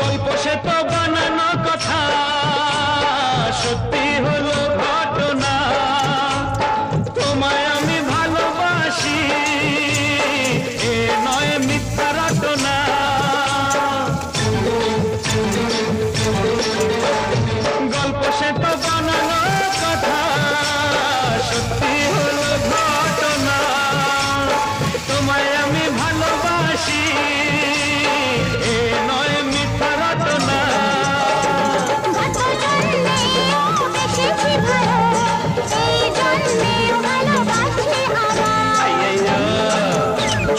গল্প সে তো বানানো কথা, সত্যি হলো ঘটনা। তোমায় আমি ভালোবাসি, এ নয় মিথ্যা রটনা। গল্প সে তো বানানো কথা, সত্যি হলো ঘটনা। তোমায় আমি ভালোবাসি, এ নয় মিথ্যা রটনা।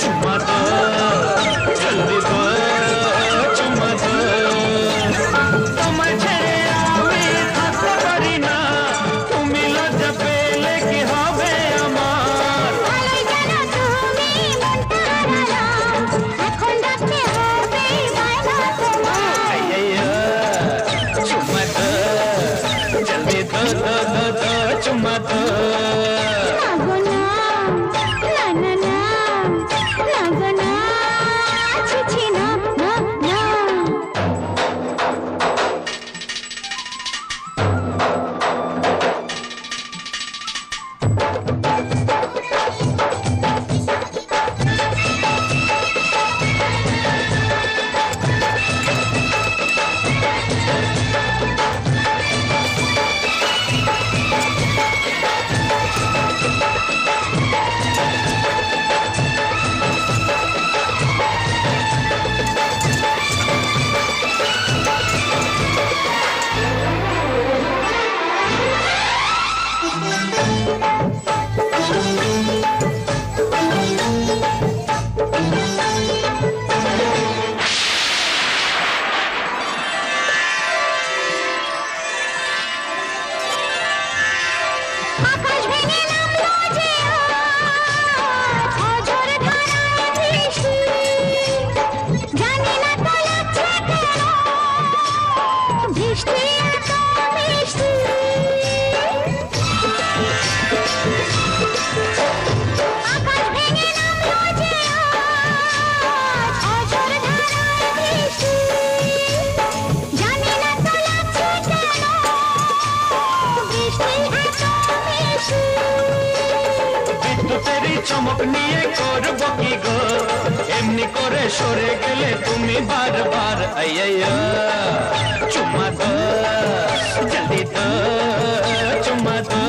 চুম্মা দো, জলদি দো, চুম্মা দো। তোমায় ছেড়ে আমি থাকতে পারি না, তুমি লজ্জা পেলে কি হবে আমার? চুম্মা দো, জলদি দো, দো, দো, দো, চুম্মা দো। বিদ্যুতেরই চমক নিয়ে করবো কি গো, এমনি করে সরে গেলে তুমি বারবার। আইয়া চুম্মা দো, জলদি দো, চুম্মা দো।